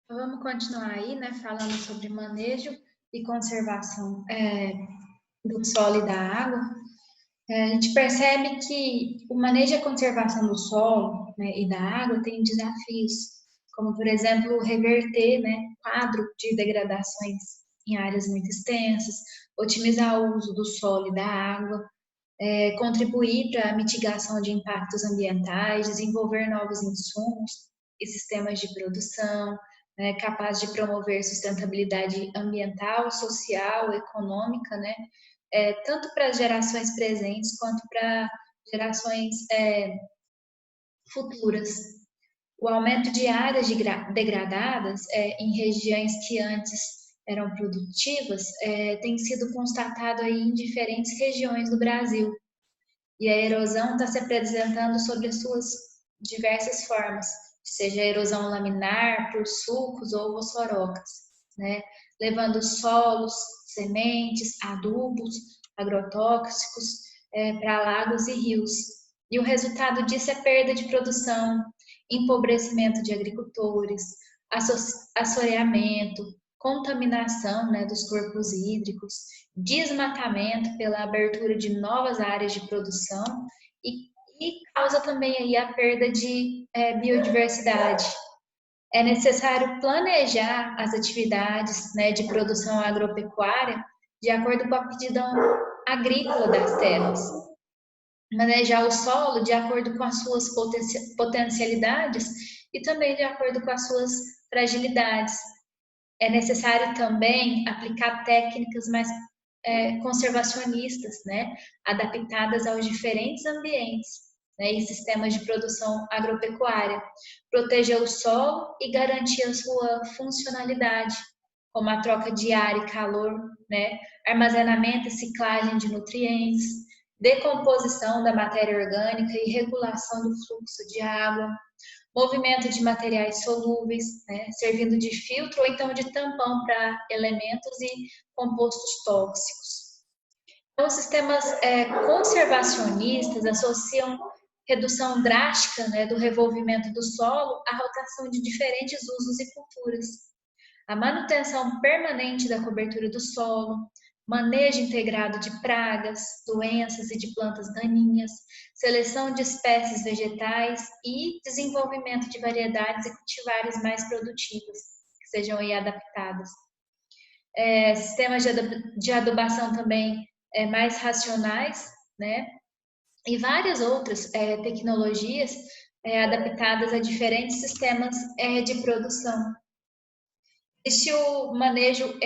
Vamos continuar aí, né, falando sobre manejo e conservação do solo e da água. A gente percebe que o manejo e a conservação do solo, né, e da água tem desafios, como, por exemplo, reverter, né, quadro de degradações em áreas muito extensas, otimizar o uso do solo e da água, contribuir para a mitigação de impactos ambientais, desenvolver novos insumos e sistemas de produção, né, capaz de promover sustentabilidade ambiental, social, econômica, né, tanto para as gerações presentes quanto para gerações futuras. O aumento de áreas degradadas em regiões que antes eram produtivas tem sido constatado aí em diferentes regiões do Brasil. E a erosão está se apresentando sob as suas diversas formas, seja a erosão laminar, por sulcos ou ossorocas, né? Levando solos, sementes, adubos, agrotóxicos para lagos e rios. E o resultado disso é perda de produção, empobrecimento de agricultores, assoreamento, contaminação, né, dos corpos hídricos, desmatamento pela abertura de novas áreas de produção e causa também aí a perda de biodiversidade. É necessário planejar as atividades, né, de produção agropecuária de acordo com a aptidão agrícola das terras. Manejar o solo de acordo com as suas potencialidades e também de acordo com as suas fragilidades. É necessário também aplicar técnicas mais conservacionistas, né, adaptadas aos diferentes ambientes, né, e sistemas de produção agropecuária, proteger o solo e garantir a sua funcionalidade, como a troca de ar e calor, né, armazenamento e ciclagem de nutrientes, decomposição da matéria orgânica e regulação do fluxo de água, movimento de materiais solúveis, né, servindo de filtro ou então de tampão para elementos e compostos tóxicos. Então, os sistemas conservacionistas associam redução drástica, né, do revolvimento do solo à rotação de diferentes usos e culturas, a manutenção permanente da cobertura do solo, manejo integrado de pragas, doenças e de plantas daninhas, seleção de espécies vegetais e desenvolvimento de variedades e cultivares mais produtivas, que sejam aí adaptadas. Sistemas de adubação também mais racionais, né? E várias outras tecnologias adaptadas a diferentes sistemas de produção. Existe o manejo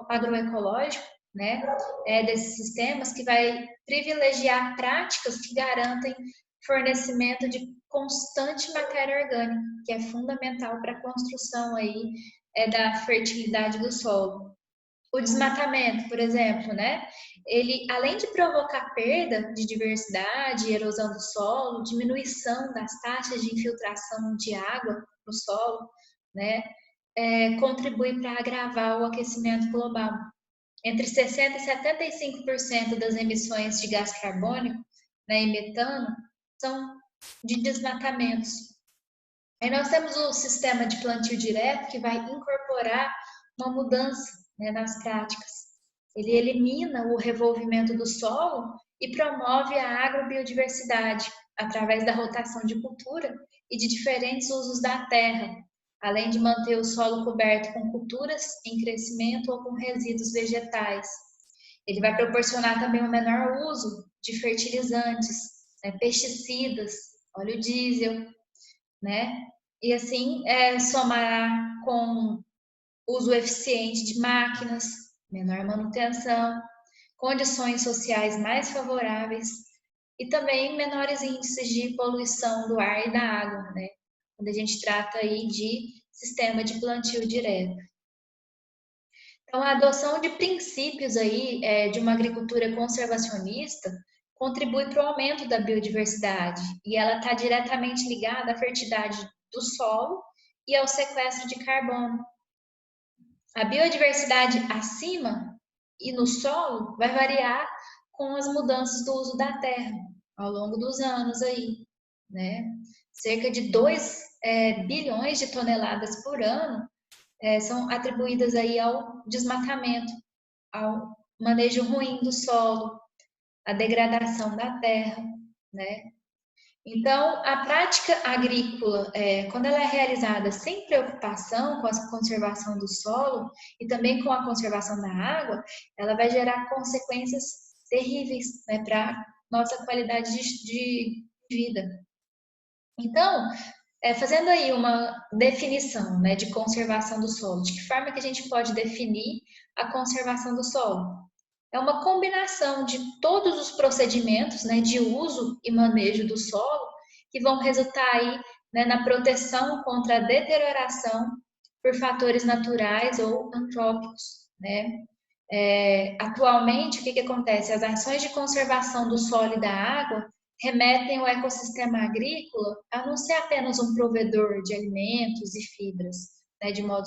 agroecológico, né, desses sistemas, que vai privilegiar práticas que garantem fornecimento de constante matéria orgânica, que é fundamental para a construção aí da fertilidade do solo. O desmatamento, por exemplo, né, ele, além de provocar perda de diversidade, erosão do solo, diminuição das taxas de infiltração de água no solo, né, contribui para agravar o aquecimento global. Entre 60% e 75% das emissões de gás carbônico, né, e metano são de desmatamentos. Aí nós temos o sistema de plantio direto, que vai incorporar uma mudança, né, nas práticas. Ele elimina o revolvimento do solo e promove a agrobiodiversidade através da rotação de cultura e de diferentes usos da terra, além de manter o solo coberto com culturas em crescimento ou com resíduos vegetais. Ele vai proporcionar também um menor uso de fertilizantes, né, pesticidas, óleo diesel, né? E assim somará com uso eficiente de máquinas, menor manutenção, condições sociais mais favoráveis e também menores índices de poluição do ar e da água, né? Quando a gente trata aí de sistema de plantio direto. Então, a adoção de princípios aí de uma agricultura conservacionista contribui para o aumento da biodiversidade e ela está diretamente ligada à fertilidade do solo e ao sequestro de carbono. A biodiversidade acima e no solo vai variar com as mudanças do uso da terra ao longo dos anos aí, né? Cerca de 2 bilhões de toneladas por ano são atribuídas aí ao desmatamento, ao manejo ruim do solo, à degradação da terra, né? Então, a prática agrícola, quando ela é realizada sem preocupação com a conservação do solo e também com a conservação da água, ela vai gerar consequências terríveis, né, para a nossa qualidade de vida. Então, fazendo aí uma definição, né, de conservação do solo, de que forma que a gente pode definir a conservação do solo? É uma combinação de todos os procedimentos, né, de uso e manejo do solo que vão resultar aí, né, na proteção contra a deterioração por fatores naturais ou antrópicos, né? Atualmente, o que acontece? As ações de conservação do solo e da água remetem ao ecossistema agrícola a não ser apenas um provedor de alimentos e fibras, né, de modo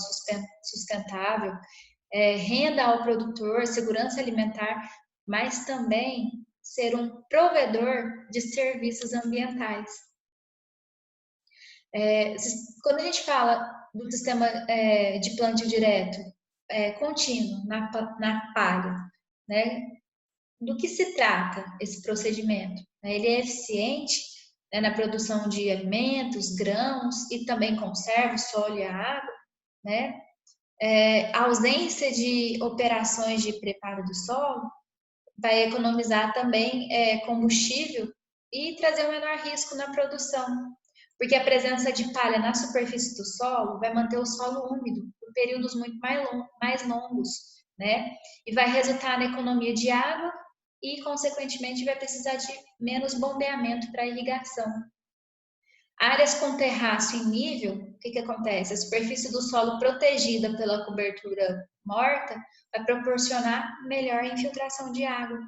sustentável, renda ao produtor, segurança alimentar, mas também ser um provedor de serviços ambientais. Quando a gente fala do sistema de plantio direto contínuo na palha, né, do que se trata esse procedimento? Ele é eficiente, né, na produção de alimentos, grãos e também conserva o solo e a água, né? A ausência de operações de preparo do solo vai economizar também combustível e trazer um menor risco na produção, porque a presença de palha na superfície do solo vai manter o solo úmido por períodos muito mais longos, né? E vai resultar na economia de água e, consequentemente, vai precisar de menos bombeamento para irrigação. Áreas com terraço em nível, o que acontece? A superfície do solo protegida pela cobertura morta vai proporcionar melhor infiltração de água,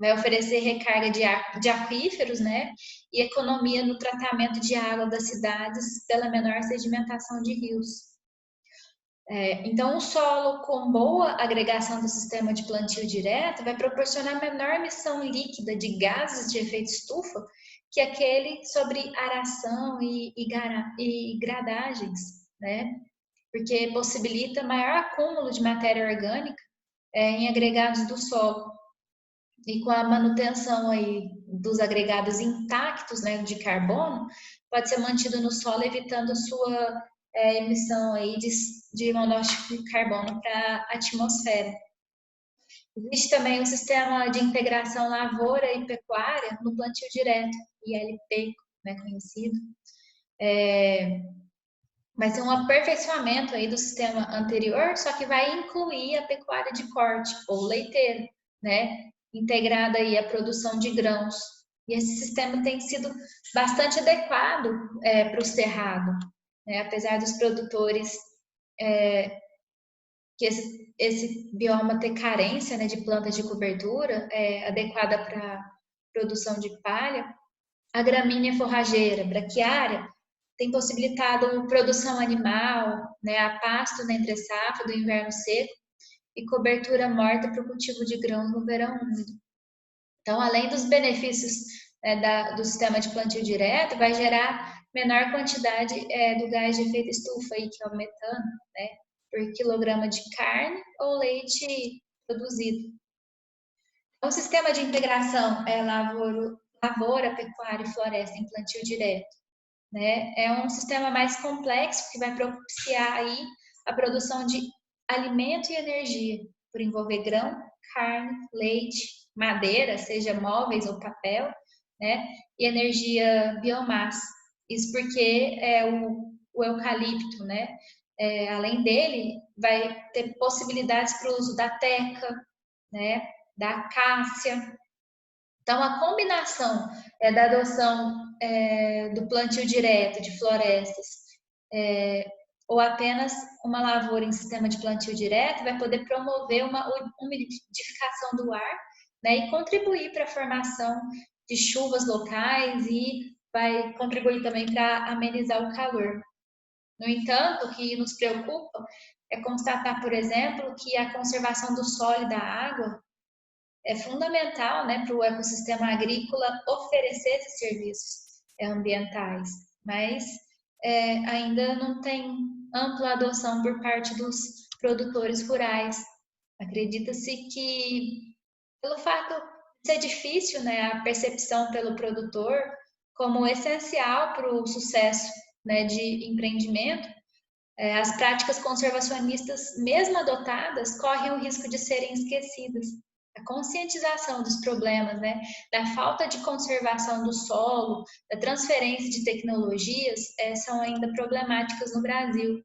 vai oferecer recarga de aquíferos, né? E economia no tratamento de água das cidades pela menor sedimentação de rios. Então, o solo com boa agregação do sistema de plantio direto vai proporcionar menor emissão líquida de gases de efeito estufa que aquele sobre aração e gradagens, né? Porque possibilita maior acúmulo de matéria orgânica em agregados do solo. E com a manutenção aí dos agregados intactos, né, de carbono, pode ser mantido no solo, evitando a sua emissão aí de monóxido de carbono para a atmosfera. Existe também um sistema de integração lavoura e pecuária no plantio direto, ILP, né, conhecido. Vai ser um aperfeiçoamento aí do sistema anterior, só que vai incluir a pecuária de corte ou leiteira, né, integrada aí à produção de grãos. E esse sistema tem sido bastante adequado para o cerrado, né, apesar dos produtores que esse bioma ter carência, né, de plantas de cobertura adequada para produção de palha. A gramínea forrageira braquiária tem possibilitado produção animal, né, a pasto na entre-safra do inverno seco e cobertura morta para o cultivo de grãos no verão úmido. Então, além dos benefícios do sistema de plantio direto, vai gerar menor quantidade do gás de efeito estufa, aí, que é o metano, né, por quilograma de carne ou leite produzido. O sistema de integração lavoura, pecuária e floresta em plantio direto, né, é um sistema mais complexo que vai propiciar aí a produção de alimento e energia, por envolver grão, carne, leite, madeira, seja móveis ou papel, né, e energia biomassa. Isso porque o eucalipto, né, além dele, vai ter possibilidades para o uso da teca, né, da acácia. Então, a combinação da adoção do plantio direto de florestas ou apenas uma lavoura em sistema de plantio direto vai poder promover uma umidificação do ar, né, e contribuir para a formação de chuvas locais e vai contribuir também para amenizar o calor. No entanto, o que nos preocupa é constatar, por exemplo, que a conservação do solo e da água é fundamental, né, para o ecossistema agrícola oferecer esses serviços ambientais, mas ainda não tem ampla adoção por parte dos produtores rurais. Acredita-se que, pelo fato de ser difícil, né, a percepção pelo produtor como essencial para o sucesso, né, de empreendimento, as práticas conservacionistas, mesmo adotadas, correm o risco de serem esquecidas. A conscientização dos problemas, né, da falta de conservação do solo, da transferência de tecnologias, são ainda problemáticas no Brasil.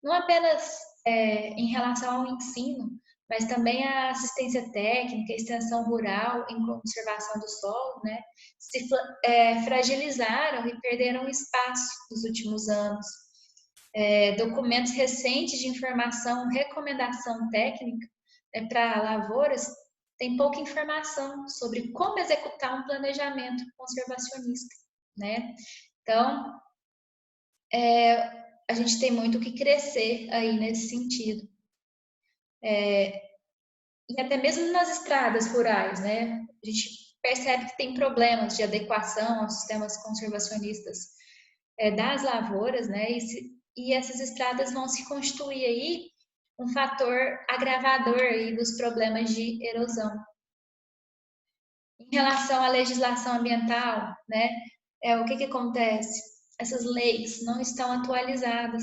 Não apenas em relação ao ensino, mas também a assistência técnica, a extensão rural em conservação do solo, né, se fragilizaram e perderam espaço nos últimos anos. Documentos recentes de informação, recomendação técnica para lavouras, tem pouca informação sobre como executar um planejamento conservacionista, né? Então, a gente tem muito que crescer aí nesse sentido. E até mesmo nas estradas rurais, né? A gente percebe que tem problemas de adequação aos sistemas conservacionistas das lavouras, né? E essas estradas vão se constituir aí um fator agravador aí dos problemas de erosão. Em relação à legislação ambiental, né? O que acontece? Essas leis não estão atualizadas,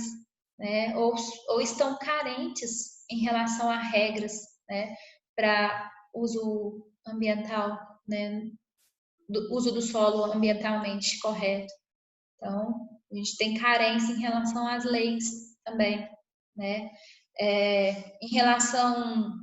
né? Ou estão carentes em relação a regras, né? Para uso ambiental, né? Do uso do solo ambientalmente correto. Então, a gente tem carência em relação às leis também, né? Em relação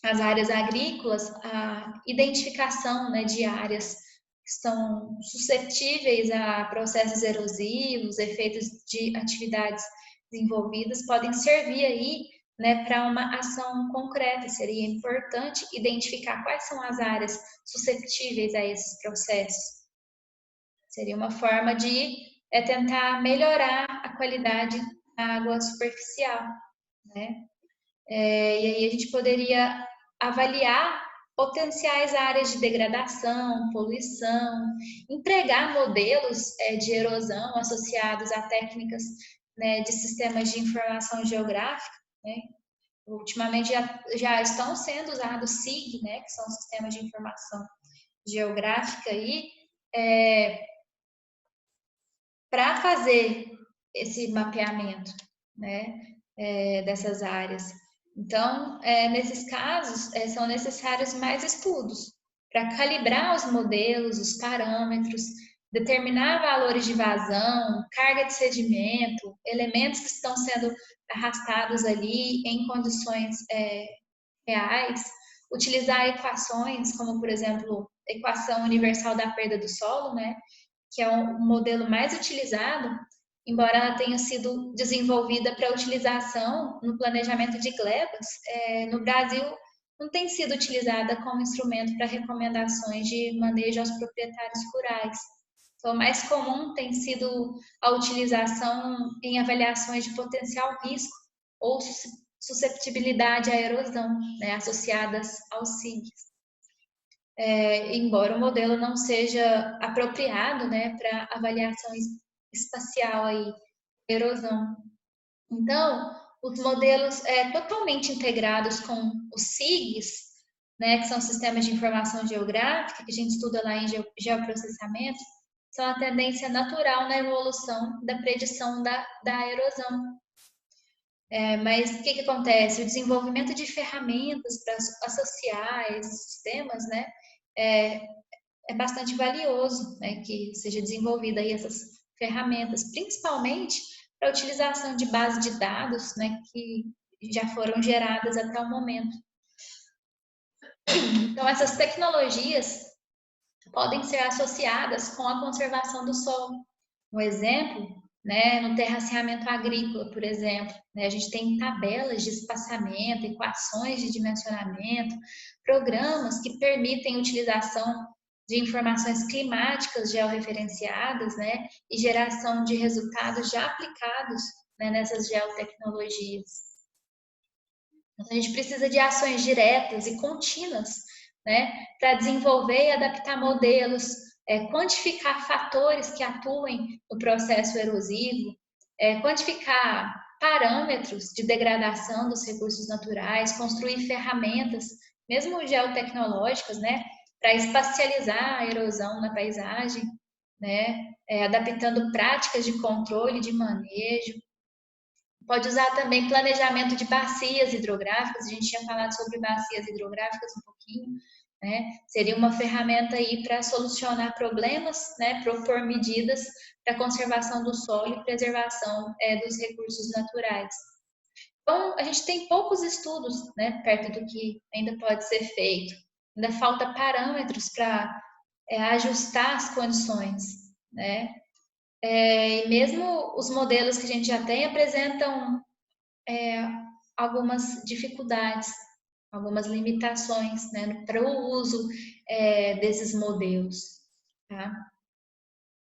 às áreas agrícolas, a identificação, né, de áreas que estão suscetíveis a processos erosivos, efeitos de atividades desenvolvidas, podem servir aí, né, para uma ação concreta. Seria importante identificar quais são as áreas suscetíveis a esses processos. Seria uma forma de tentar melhorar a qualidade da água superficial, né? E aí a gente poderia avaliar potenciais áreas de degradação, poluição, empregar modelos de erosão associados a técnicas, né, de sistemas de informação geográfica, né? Ultimamente já estão sendo usados SIG, né, que são sistemas de informação geográfica aí, para fazer esse mapeamento, né, dessas áreas. Então, nesses casos, são necessários mais estudos para calibrar os modelos, os parâmetros, determinar valores de vazão, carga de sedimento, elementos que estão sendo arrastados ali em condições reais, utilizar equações, como, por exemplo, equação universal da perda do solo, né, que é o modelo mais utilizado, embora ela tenha sido desenvolvida para utilização no planejamento de glebas, no Brasil não tem sido utilizada como instrumento para recomendações de manejo aos proprietários rurais. Então, o mais comum tem sido a utilização em avaliações de potencial risco ou susceptibilidade à erosão, né, associadas aos SIGs. Embora o modelo não seja apropriado, né, para avaliação espacial aí, erosão. Então, os modelos totalmente integrados com os SIGs, né, que são sistemas de informação geográfica, que a gente estuda lá em geoprocessamento, são a tendência natural na evolução da predição da erosão. Mas o que acontece? O desenvolvimento de ferramentas para associar esses sistemas, né, é bastante valioso, né, que seja desenvolvida aí essas ferramentas, principalmente para a utilização de bases de dados, né, que já foram geradas até o momento. Então, essas tecnologias podem ser associadas com a conservação do solo. Um exemplo né, no terraceamento agrícola, por exemplo, né, a gente tem tabelas de espaçamento, equações de dimensionamento, programas que permitem utilização de informações climáticas georreferenciadas, né, e geração de resultados já aplicados, né, nessas geotecnologias. Então, a gente precisa de ações diretas e contínuas, né, para desenvolver e adaptar modelos, quantificar fatores que atuem no processo erosivo, quantificar parâmetros de degradação dos recursos naturais, construir ferramentas, mesmo geotecnológicas, né, para espacializar a erosão na paisagem, né, adaptando práticas de controle, de manejo. Pode usar também planejamento de bacias hidrográficas, a gente tinha falado sobre bacias hidrográficas um pouquinho, né? Seria uma ferramenta aí para solucionar problemas, né? Propor medidas para conservação do solo e preservação dos recursos naturais. Então, a gente tem poucos estudos, né? Perto do que ainda pode ser feito. Ainda falta parâmetros para ajustar as condições, né? E mesmo os modelos que a gente já tem apresentam algumas dificuldades, algumas limitações, né, para o uso desses modelos. Tá?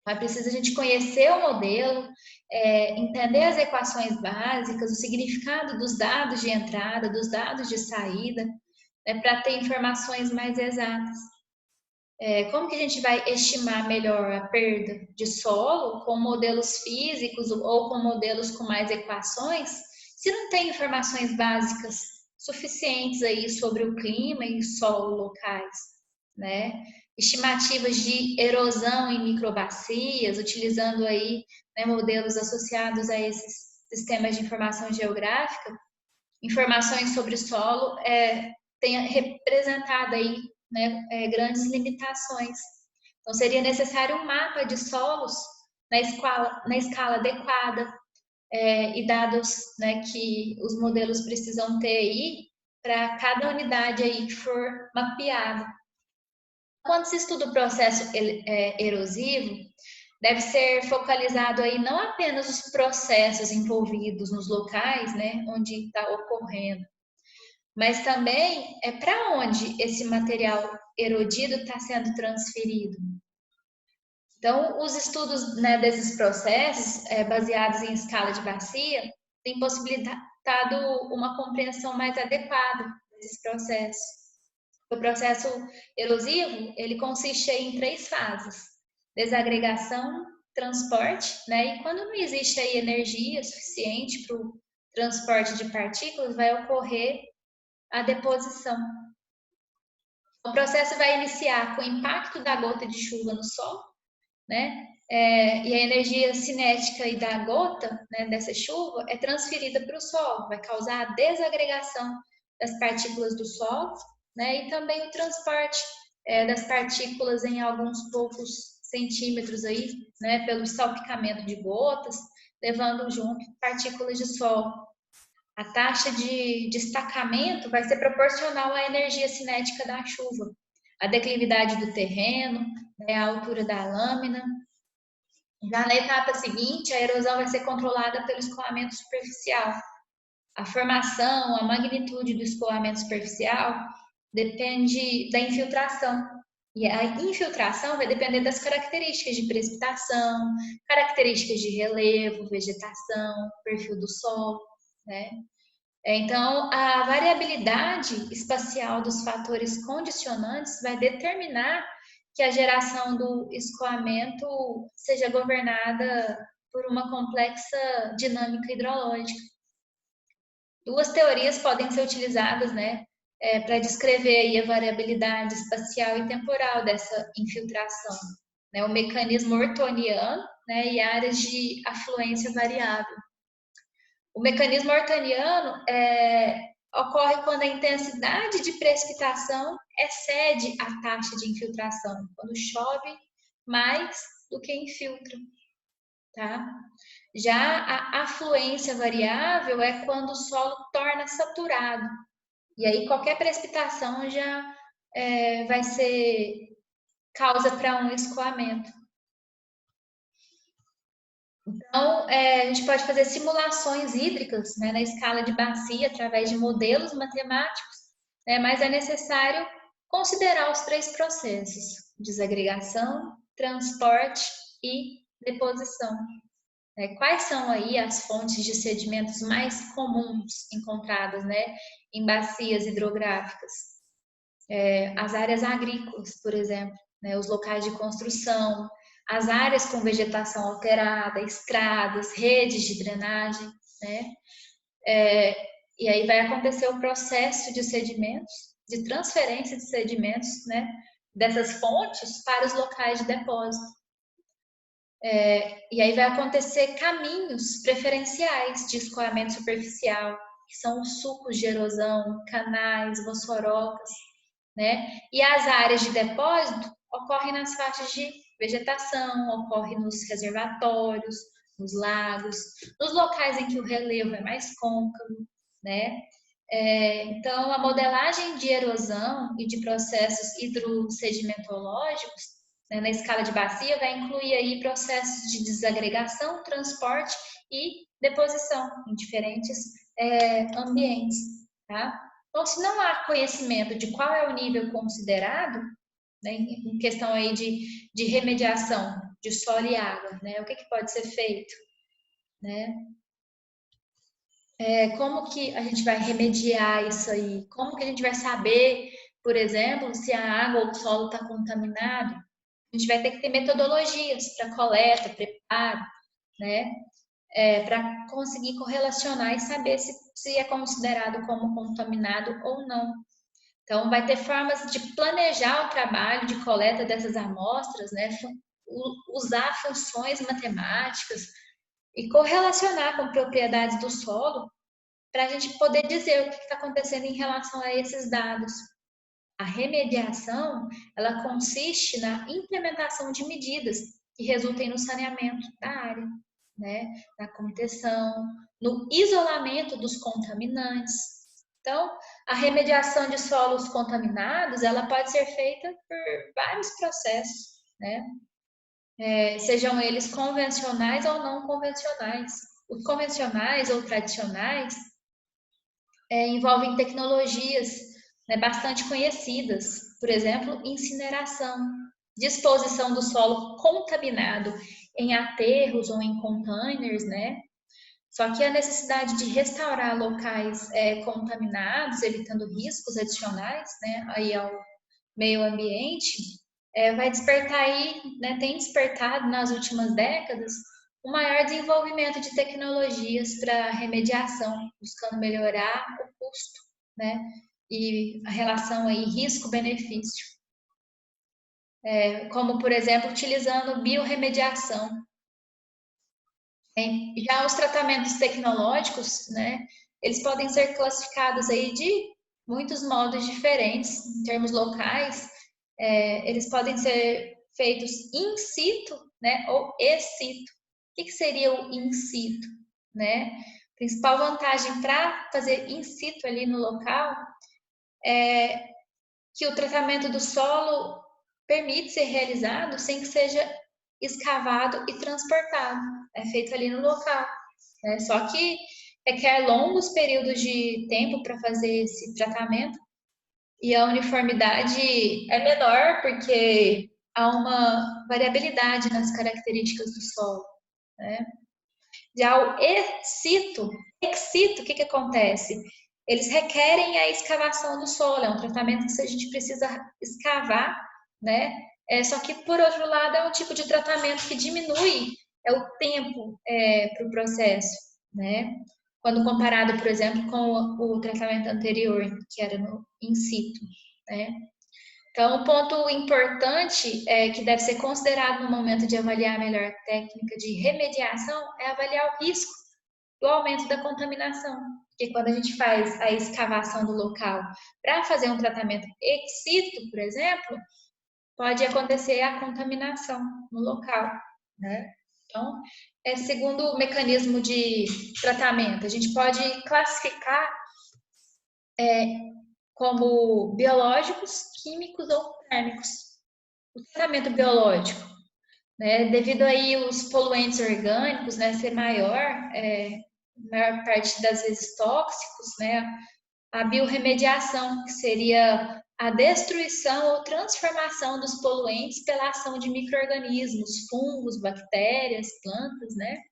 Mas precisa a gente conhecer o modelo, entender as equações básicas, o significado dos dados de entrada, dos dados de saída, né, para ter informações mais exatas. Como que a gente vai estimar melhor a perda de solo com modelos físicos ou com modelos com mais equações, se não tem informações básicas suficientes aí sobre o clima e solo locais, né? Estimativas de erosão em microbacias, utilizando aí, né, modelos associados a esses sistemas de informação geográfica, informações sobre solo, tem representado aí, né, grandes limitações. Então, seria necessário um mapa de solos na escala adequada, e dados, né, que os modelos precisam ter aí para cada unidade aí que for mapeada. Quando se estuda o processo erosivo, deve ser focalizado aí não apenas os processos envolvidos nos locais, né, onde está ocorrendo, mas também para onde esse material erodido está sendo transferido. Então, os estudos, né, desses processos, baseados em escala de bacia, têm possibilitado uma compreensão mais adequada desses processos. O processo erosivo, ele consiste em 3 fases: desagregação, transporte, né? E quando não existe aí energia suficiente para o transporte de partículas, vai ocorrer a deposição. O processo vai iniciar com o impacto da gota de chuva no solo, né? E a energia cinética e da gota, né, dessa chuva, é transferida para o solo, vai causar a desagregação das partículas do solo, né? E também o transporte das partículas em alguns poucos centímetros aí, né, pelo salpicamento de gotas, levando junto partículas de solo. A taxa de destacamento vai ser proporcional à energia cinética da chuva, a declividade do terreno, né, a altura da lâmina. Já na etapa seguinte, a erosão vai ser controlada pelo escoamento superficial. A formação, a magnitude do escoamento superficial depende da infiltração. E a infiltração vai depender das características de precipitação, características de relevo, vegetação, perfil do solo, né? Então, a variabilidade espacial dos fatores condicionantes vai determinar que a geração do escoamento seja governada por uma complexa dinâmica hidrológica. Duas teorias podem ser utilizadas, né, para descrever aí a variabilidade espacial e temporal dessa infiltração, né, o mecanismo ortoniano, né, e áreas de afluência variável. O mecanismo ortoniano ocorre quando a intensidade de precipitação excede a taxa de infiltração, quando chove mais do que infiltra, tá? Já a afluência variável é quando o solo torna saturado, e aí qualquer precipitação já vai ser causa para um escoamento. Então, a gente pode fazer simulações hídricas, né, na escala de bacia através de modelos matemáticos, né, mas é necessário considerar os três processos: desagregação, transporte e deposição. Quais são aí as fontes de sedimentos mais comuns encontradas, né, em bacias hidrográficas? As áreas agrícolas, por exemplo, né, os locais de construção, as áreas com vegetação alterada, estradas, redes de drenagem, né? E aí vai acontecer o processo de sedimentos, de transferência de sedimentos, né, dessas fontes para os locais de depósito. E aí vai acontecer caminhos preferenciais de escoamento superficial, que são os sulcos de erosão, canais, vossorocas, né? E as áreas de depósito ocorrem nas faixas de vegetação, ocorrem nos reservatórios, nos lagos, nos locais em que o relevo é mais côncavo, né? Então, a modelagem de erosão e de processos hidrossedimentológicos, né, na escala de bacia vai incluir aí processos de desagregação, transporte e deposição em diferentes ambientes, tá? Então, se não há conhecimento de qual é o nível considerado, né, em questão aí de remediação de solo e água, né, o que pode ser feito, né? Como que a gente vai remediar isso aí? Como que a gente vai saber, por exemplo, se a água ou o solo está contaminado? A gente vai ter que ter metodologias para coleta, preparo, né? Para conseguir correlacionar e saber se é considerado como contaminado ou não. Então, vai ter formas de planejar o trabalho de coleta dessas amostras, né? Usar funções matemáticas e correlacionar com propriedades do solo para a gente poder dizer o que está acontecendo em relação a esses dados. A remediação, ela consiste na implementação de medidas que resultem no saneamento da área, né? Na contenção, no isolamento dos contaminantes. Então, a remediação de solos contaminados, ela pode ser feita por vários processos, né? Sejam eles convencionais ou não convencionais. Os convencionais ou tradicionais envolvem tecnologias, né, bastante conhecidas, por exemplo, incineração, disposição do solo contaminado em aterros ou em containers, né? Só que a necessidade de restaurar locais contaminados, evitando riscos adicionais, né, aí ao meio ambiente, vai despertar aí, né, tem despertado nas últimas décadas um maior desenvolvimento de tecnologias para remediação, buscando melhorar o custo, né, e a relação aí risco-benefício, como por exemplo utilizando biorremediação. Já os tratamentos tecnológicos, né, eles podem ser classificados aí de muitos modos diferentes, em termos locais, eles podem ser feitos in situ, né, ou ex situ. O que seria o in situ, né? A principal vantagem para fazer in situ ali no local é que o tratamento do solo permite ser realizado sem que seja escavado e transportado. É feito ali no local. Né? Só que requer longos períodos de tempo para fazer esse tratamento e a uniformidade é menor porque há uma variabilidade nas características do solo. Né? Já o ex-situ, o que acontece? Eles requerem a escavação do solo, é um tratamento que a gente precisa escavar, né? Só que, por outro lado, é um tipo de tratamento que diminui o tempo para o processo, né? Quando comparado, por exemplo, com o tratamento anterior, que era no in situ, né? Então, um ponto importante que deve ser considerado no momento de avaliar a melhor técnica de remediação é avaliar o risco do aumento da contaminação. Porque quando a gente faz a escavação do local para fazer um tratamento ex situ, por exemplo, pode acontecer a contaminação no local, né? Então, segundo o mecanismo de tratamento, a gente pode classificar como biológicos, químicos ou térmicos. O tratamento biológico né? Devido aí os poluentes orgânicos, né, ser maior parte das vezes tóxicos, né? A biorremediação, que seria a destruição ou transformação dos poluentes pela ação de micro-organismos, fungos, bactérias, plantas, né?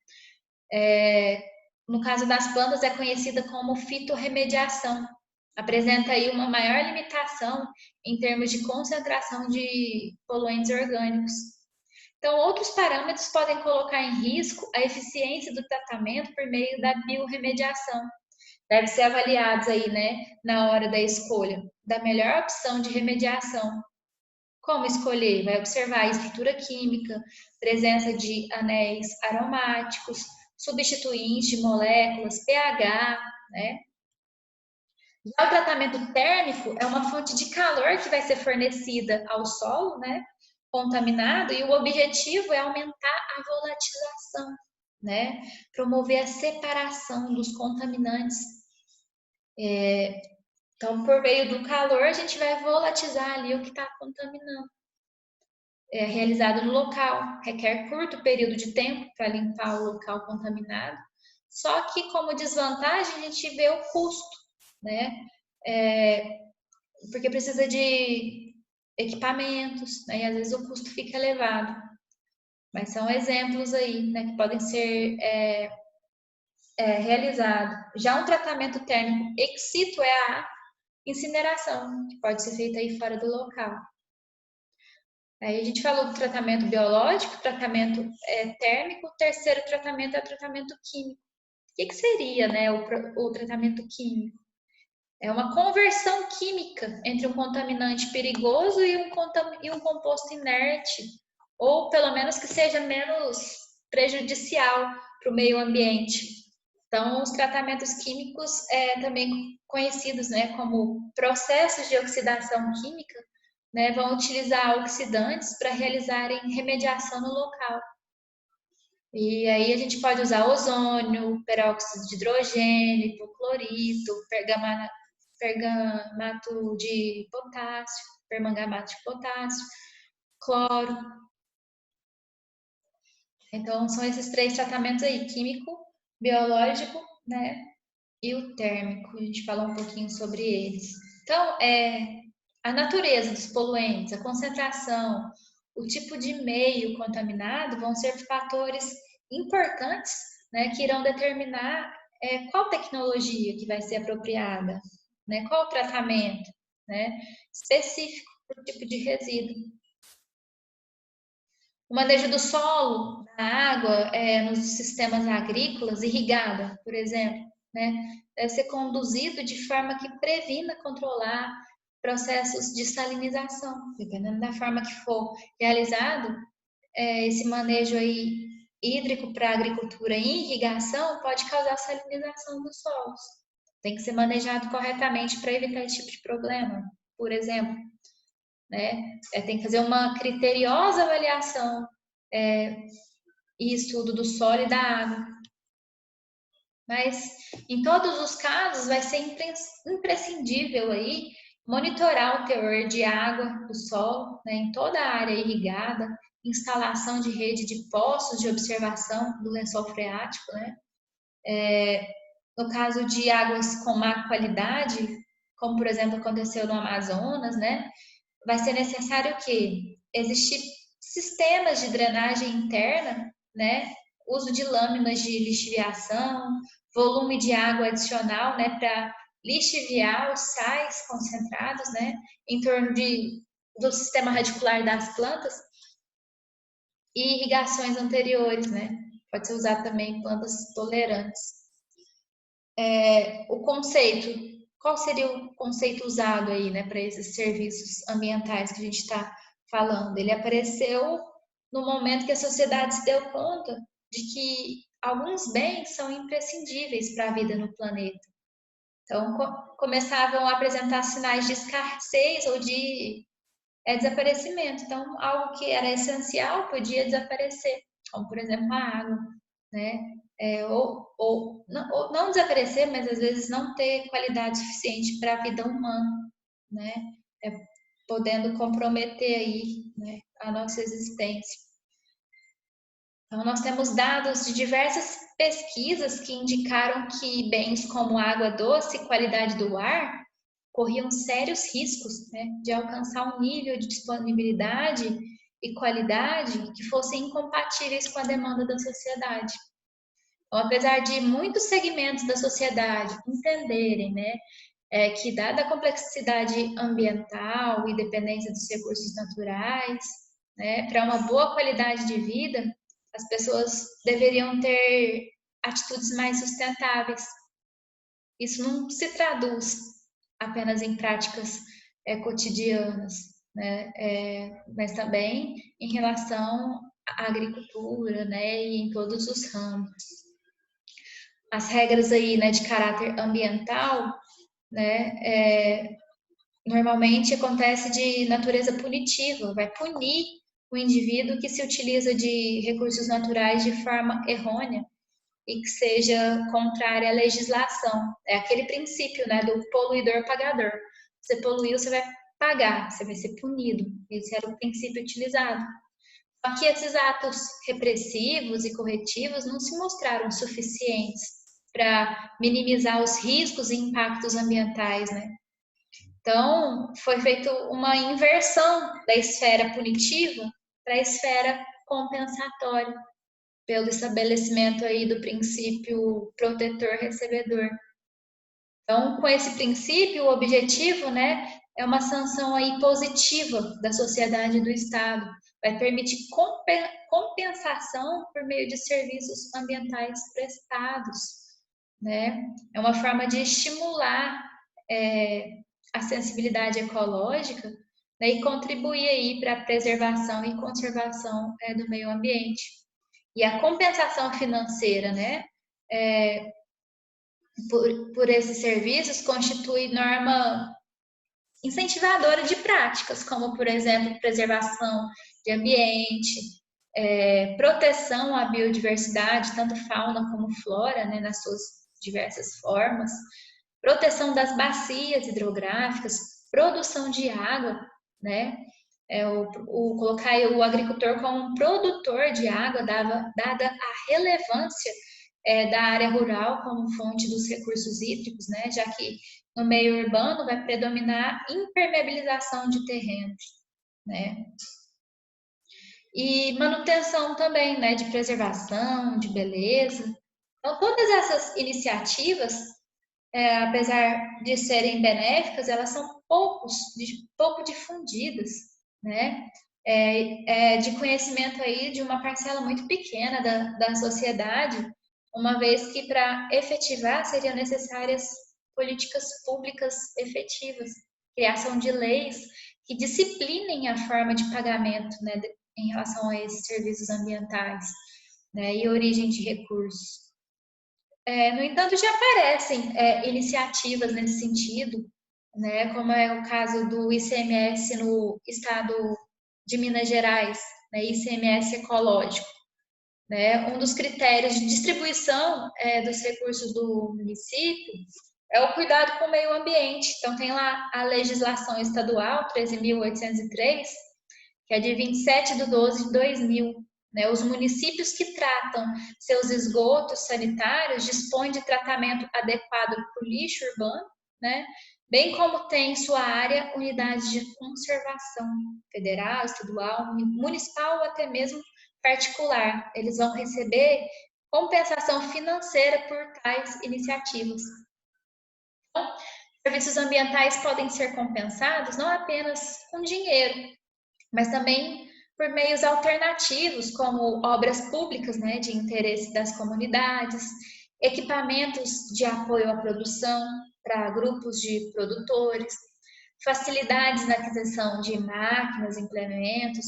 No caso das plantas, é conhecida como fitorremediação. Apresenta aí uma maior limitação em termos de concentração de poluentes orgânicos. Então, outros parâmetros podem colocar em risco a eficiência do tratamento por meio da biorremediação. Deve ser avaliados aí, né, na hora da escolha da melhor opção de remediação. Como escolher? Vai observar a estrutura química, presença de anéis aromáticos, substituintes de moléculas, pH, né? Já o tratamento térmico é uma fonte de calor que vai ser fornecida ao solo, né, contaminado, e o objetivo é aumentar a volatilização, né, promover a separação dos contaminantes. Então, por meio do calor, a gente vai volatilizar ali o que está contaminando. É realizado no local, requer curto período de tempo para limpar o local contaminado. Só que, como desvantagem, a gente vê o custo, né? Porque precisa de equipamentos, né? E às vezes o custo fica elevado. Mas são exemplos aí, né, que podem ser realizados. Já um tratamento térmico ex situ é a incineração, que pode ser feita aí fora do local. Aí a gente falou do tratamento biológico, tratamento térmico, o terceiro tratamento é o tratamento químico. O que seria, né, o tratamento químico? É uma conversão química entre um contaminante perigoso e um composto inerte, ou pelo menos que seja menos prejudicial para o meio ambiente. Então, os tratamentos químicos, também conhecidos, né, como processos de oxidação química, né, vão utilizar oxidantes para realizarem remediação no local. E aí a gente pode usar ozônio, peróxido de hidrogênio, hipoclorito, pergamato de potássio, permanganato de potássio, cloro. Então, são esses três tratamentos aí, químico, biológico, né, e o térmico. A gente falou um pouquinho sobre eles. Então, a natureza dos poluentes, a concentração, o tipo de meio contaminado vão ser fatores importantes, né, que irão determinar qual tecnologia que vai ser apropriada, né, qual o tratamento, né, específico para o tipo de resíduo. O manejo do solo, da água, nos sistemas agrícolas, irrigada, por exemplo, né, deve ser conduzido de forma que previna controlar processos de salinização. Dependendo da forma que for realizado, esse manejo aí hídrico para agricultura e irrigação pode causar salinização dos solos. Tem que ser manejado corretamente para evitar esse tipo de problema, por exemplo. Né? Tem que fazer uma criteriosa avaliação e estudo do solo e da água. Mas, em todos os casos, vai ser imprescindível aí monitorar o teor de água do solo, né, em toda a área irrigada, instalação de rede de poços de observação do lençol freático, né? No caso de águas com má qualidade, como por exemplo aconteceu no Amazonas, né? Vai ser necessário que existir sistemas de drenagem interna, né? Uso de lâminas de lixiviação, volume de água adicional, né? Para lixiviar os sais concentrados, né? Em torno do sistema radicular das plantas e irrigações anteriores, né? Pode ser usado também em plantas tolerantes. O conceito, qual seria o conceito usado aí, né, para esses serviços ambientais que a gente está falando? Ele apareceu no momento que a sociedade se deu conta de que alguns bens são imprescindíveis para a vida no planeta. Então, começavam a apresentar sinais de escassez ou de desaparecimento. Então, algo que era essencial podia desaparecer, como, por exemplo, a água, né? Ou não desaparecer, mas às vezes não ter qualidade suficiente para a vida humana, né? Podendo comprometer aí, né, a nossa existência. Então, nós temos dados de diversas pesquisas que indicaram que bens como água doce e qualidade do ar corriam sérios riscos, né, de alcançar um nível de disponibilidade e qualidade que fossem incompatíveis com a demanda da sociedade. Então, apesar de muitos segmentos da sociedade entenderem, né, que dada a complexidade ambiental e dependência dos recursos naturais, né, para uma boa qualidade de vida, as pessoas deveriam ter atitudes mais sustentáveis. Isso não se traduz apenas em práticas cotidianas, né, mas também em relação à agricultura, né, e em todos os ramos. As regras aí, né, de caráter ambiental, né, normalmente acontece de natureza punitiva, vai punir o indivíduo que se utiliza de recursos naturais de forma errônea e que seja contrária à legislação. É aquele princípio, né, do poluidor pagador. Você poluiu, você vai pagar, você vai ser punido. Esse era o princípio utilizado. Só que esses atos repressivos e corretivos não se mostraram suficientes para minimizar os riscos e impactos ambientais, né? Então, foi feita uma inversão da esfera punitiva para a esfera compensatória, pelo estabelecimento aí do princípio protetor-recebedor. Então, com esse princípio, o objetivo, né, é uma sanção aí positiva da sociedade e do Estado. Vai permitir compensação por meio de serviços ambientais prestados, né? É uma forma de estimular a sensibilidade ecológica, né, e contribuir aí para a preservação e conservação do meio ambiente. E a compensação financeira, né, por esses serviços constitui norma incentivadora de práticas, como, por exemplo, preservação de ambiente, proteção à biodiversidade, tanto fauna como flora, né, nas suas diversas formas, proteção das bacias hidrográficas, produção de água, né? Colocar o agricultor como um produtor de água, dada a relevância da área rural como fonte dos recursos hídricos, né? Já que no meio urbano vai predominar impermeabilização de terrenos, né? E manutenção também, né? De preservação, de beleza. Então, todas essas iniciativas, apesar de serem benéficas, elas são pouco difundidas, né? De conhecimento aí de uma parcela muito pequena da sociedade, uma vez que para efetivar seriam necessárias políticas públicas efetivas, criação de leis que disciplinem a forma de pagamento, né, em relação a esses serviços ambientais, né, e origem de recursos. No entanto, já aparecem iniciativas nesse sentido, né, como é o caso do ICMS no estado de Minas Gerais, né, ICMS ecológico. Né? Um dos critérios de distribuição dos recursos do município é o cuidado com o meio ambiente. Então, tem lá a legislação estadual 13.803, que é de 27/12/2000. Né? Os municípios que tratam seus esgotos sanitários dispõem de tratamento adequado para o lixo urbano, né? Bem como tem em sua área unidades de conservação federal, estadual, municipal ou até mesmo particular. Eles vão receber compensação financeira por tais iniciativas. Então, serviços ambientais podem ser compensados não apenas com dinheiro, mas também por meios alternativos, como obras públicas, né, de interesse das comunidades, equipamentos de apoio à produção para grupos de produtores, facilidades na aquisição de máquinas, implementos,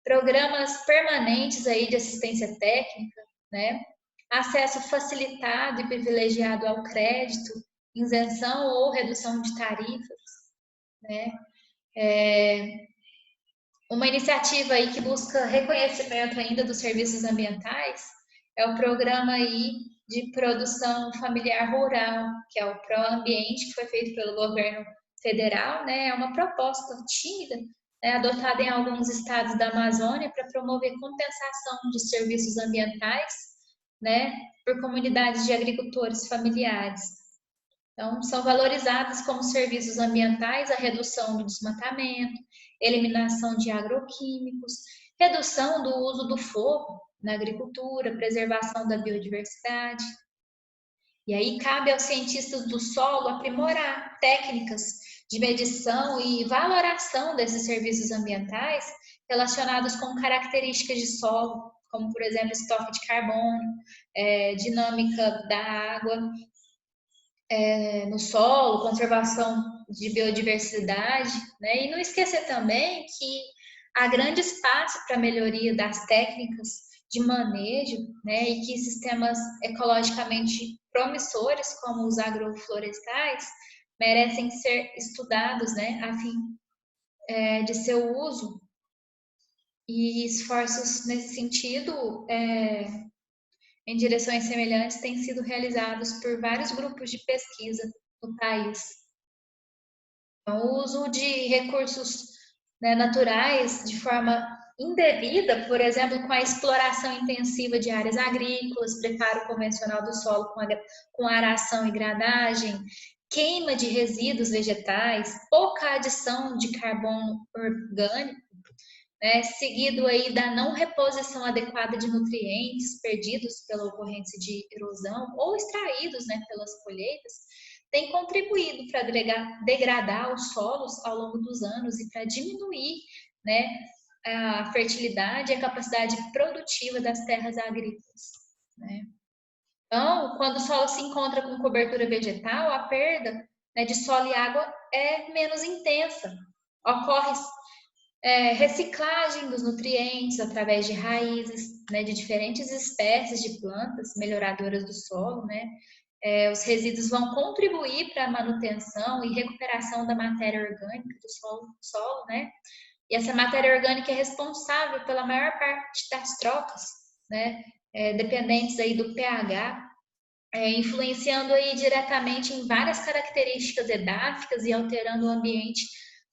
programas permanentes aí de assistência técnica, né, acesso facilitado e privilegiado ao crédito, isenção ou redução de tarifas, né, uma iniciativa aí que busca reconhecimento ainda dos serviços ambientais é o programa aí de produção familiar rural, que é o Proambiente, que foi feito pelo governo federal, né? É uma proposta tímida, é adotada em alguns estados da Amazônia para promover compensação de serviços ambientais, né, por comunidades de agricultores familiares. Então, são valorizadas como serviços ambientais a redução do desmatamento, eliminação de agroquímicos, redução do uso do fogo na agricultura, preservação da biodiversidade. E aí cabe aos cientistas do solo aprimorar técnicas de medição e valoração desses serviços ambientais relacionados com características de solo, como, por exemplo, estoque de carbono, dinâmica da água no solo, conservação de biodiversidade, né? E não esquecer também que há grande espaço para melhoria das técnicas de manejo, né? E que sistemas ecologicamente promissores, como os agroflorestais, merecem ser estudados, né? A fim de seu uso. E esforços nesse sentido em direções semelhantes têm sido realizados por vários grupos de pesquisa no país. Então, o uso de recursos, né, naturais de forma indevida, por exemplo, com a exploração intensiva de áreas agrícolas, preparo convencional do solo com aração e gradagem, queima de resíduos vegetais, pouca adição de carbono orgânico, né, seguido aí da não reposição adequada de nutrientes perdidos pela ocorrência de erosão ou extraídos, né, pelas colheitas, tem contribuído para degradar os solos ao longo dos anos e para diminuir, né, a fertilidade e a capacidade produtiva das terras agrícolas, né? Então, quando o solo se encontra com cobertura vegetal, a perda, né, de solo e água é menos intensa. Ocorre reciclagem dos nutrientes através de raízes, né, de diferentes espécies de plantas melhoradoras do solo, né? Os resíduos vão contribuir para a manutenção e recuperação da matéria orgânica do solo, né? E essa matéria orgânica é responsável pela maior parte das trocas, né? Dependentes aí do pH, influenciando aí diretamente em várias características edáficas e alterando o ambiente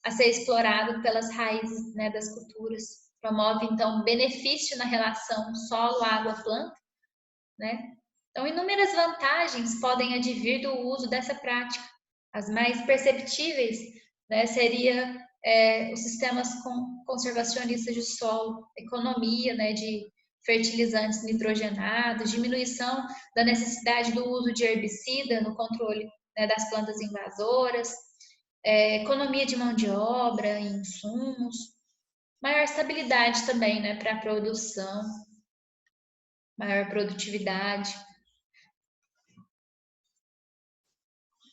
a ser explorado pelas raízes, né, das culturas. Promove, então, benefício na relação solo, água, planta, né? Então, inúmeras vantagens podem advir do uso dessa prática. As mais perceptíveis, né, seria os sistemas conservacionistas de solo, economia, né, de fertilizantes nitrogenados, diminuição da necessidade do uso de herbicida no controle, né, das plantas invasoras, economia de mão de obra, insumos, maior estabilidade também, né, para a produção, maior produtividade.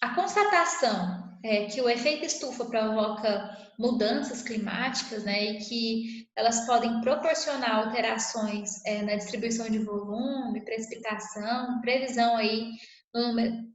A constatação é que o efeito estufa provoca mudanças climáticas, né, e que elas podem proporcionar alterações na distribuição de volume, precipitação, previsão aí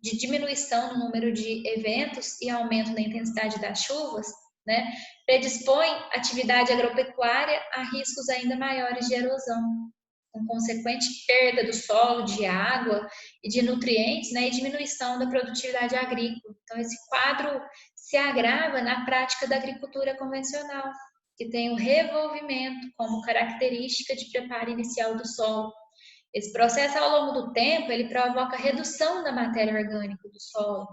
de diminuição no número de eventos e aumento na intensidade das chuvas, né, predispõe a atividade agropecuária a riscos ainda maiores de erosão, com consequente perda do solo, de água e de nutrientes, né, e diminuição da produtividade agrícola. Então, esse quadro se agrava na prática da agricultura convencional, que tem o revolvimento como característica de preparo inicial do solo. Esse processo, ao longo do tempo, ele provoca redução da matéria orgânica do solo,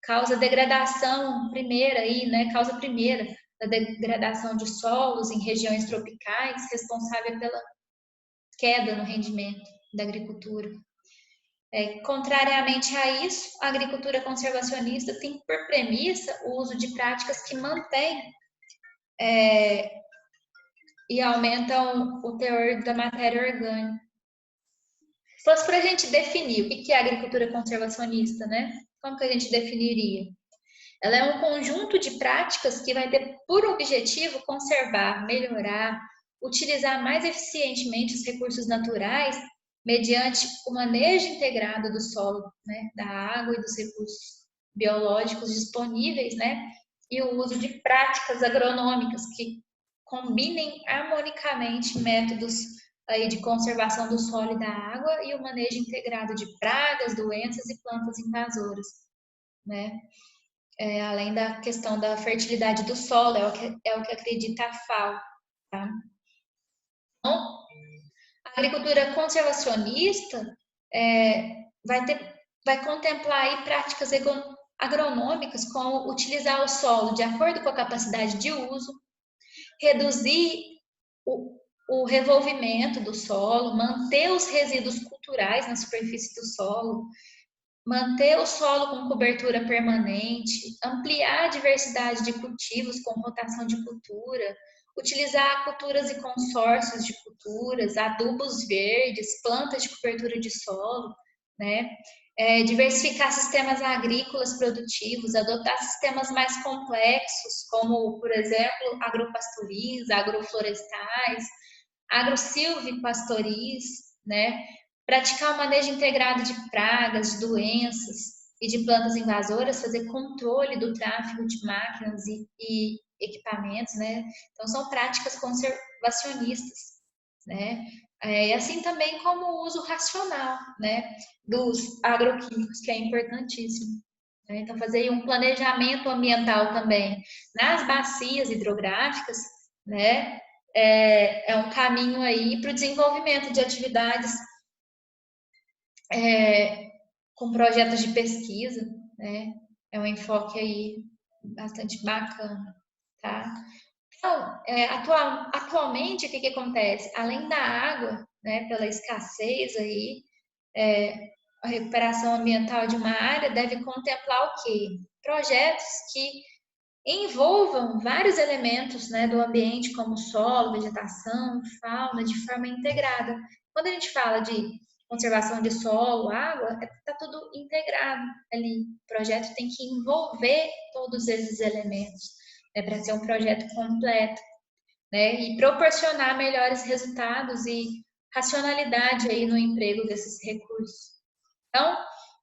causa degradação primeira aí, né, causa primeira da degradação de solos em regiões tropicais, responsável pela queda no rendimento da agricultura. Contrariamente a isso, a agricultura conservacionista tem por premissa o uso de práticas que mantêm e aumentam o teor da matéria orgânica. Se fosse para a gente definir o que é a agricultura conservacionista, né? Como que a gente definiria? Ela é um conjunto de práticas que vai ter por objetivo conservar, melhorar, utilizar mais eficientemente os recursos naturais mediante o manejo integrado do solo, né, da água e dos recursos biológicos disponíveis, né, e o uso de práticas agronômicas que combinem harmonicamente métodos aí de conservação do solo e da água e o manejo integrado de pragas, doenças e plantas invasoras, né? além da questão da fertilidade do solo, é o que acredita a FAO. Tá? Então, a agricultura conservacionista vai contemplar aí práticas agronômicas, como utilizar o solo de acordo com a capacidade de uso, reduzir o revolvimento do solo, manter os resíduos culturais na superfície do solo, manter o solo com cobertura permanente, ampliar a diversidade de cultivos com rotação de cultura, utilizar culturas e consórcios de culturas, adubos verdes, plantas de cobertura de solo, né? Diversificar sistemas agrícolas produtivos, adotar sistemas mais complexos, como, por exemplo, agropastoris, agroflorestais, agrosilvipastoris, né? Praticar o manejo integrado de pragas, de doenças e de plantas invasoras, fazer controle do tráfego de máquinas e equipamentos, né? Então, são práticas conservacionistas, né? E assim também como o uso racional, né, dos agroquímicos, que é importantíssimo. Né? Então, fazer um planejamento ambiental também nas bacias hidrográficas, né, um caminho aí para o desenvolvimento de atividades com projetos de pesquisa, né? É um enfoque aí bastante bacana, tá? Então, atualmente, o que acontece? Além da água, né, pela escassez aí, a recuperação ambiental de uma área deve contemplar o quê? Projetos que envolvam vários elementos, né, do ambiente, como solo, vegetação, fauna, de forma integrada. Quando a gente fala de conservação de solo, água, está tudo integrado ali. O projeto tem que envolver todos esses elementos, né, para ser um projeto completo, né, e proporcionar melhores resultados e racionalidade aí no emprego desses recursos. Então,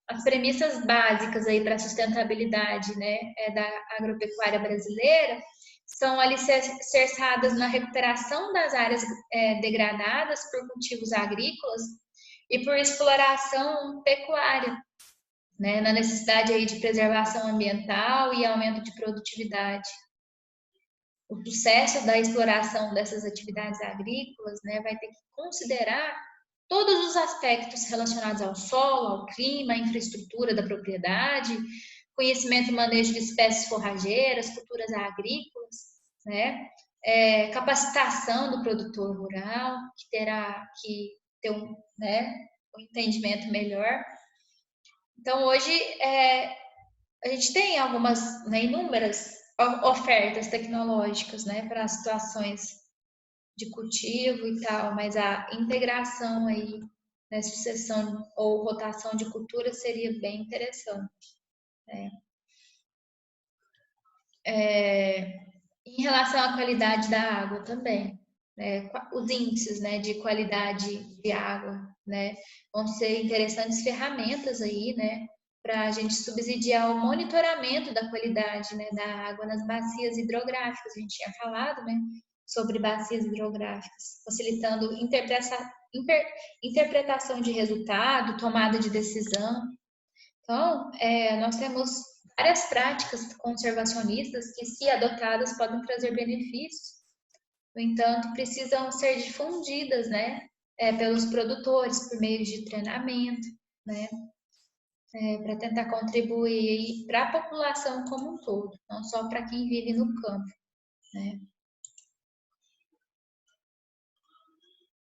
as premissas básicas aí para a sustentabilidade, né, da agropecuária brasileira são alicerçadas na recuperação das áreas degradadas por cultivos agrícolas e por exploração pecuária, né, na necessidade aí de preservação ambiental e aumento de produtividade. O sucesso da exploração dessas atividades agrícolas, né, vai ter que considerar todos os aspectos relacionados ao solo, ao clima, à infraestrutura da propriedade, conhecimento e manejo de espécies forrageiras, culturas agrícolas, né? Capacitação do produtor rural, que terá que ter um entendimento melhor. Então, hoje, a gente tem algumas, né, inúmeras ofertas tecnológicas, né, para situações de cultivo e tal, mas a integração aí, né, sucessão ou rotação de cultura seria bem interessante. Né? Em relação à qualidade da água também, né, os índices, né, de qualidade de água, né, vão ser interessantes ferramentas aí, né, para a gente subsidiar o monitoramento da qualidade, né, da água nas bacias hidrográficas. A gente tinha falado, né, sobre bacias hidrográficas, facilitando interpretação de resultado, tomada de decisão. Então, nós temos várias práticas conservacionistas que, se adotadas, podem trazer benefícios. No entanto, precisam ser difundidas, né, pelos produtores por meio de treinamento, né, para tentar contribuir para a população como um todo, não só para quem vive no campo, né.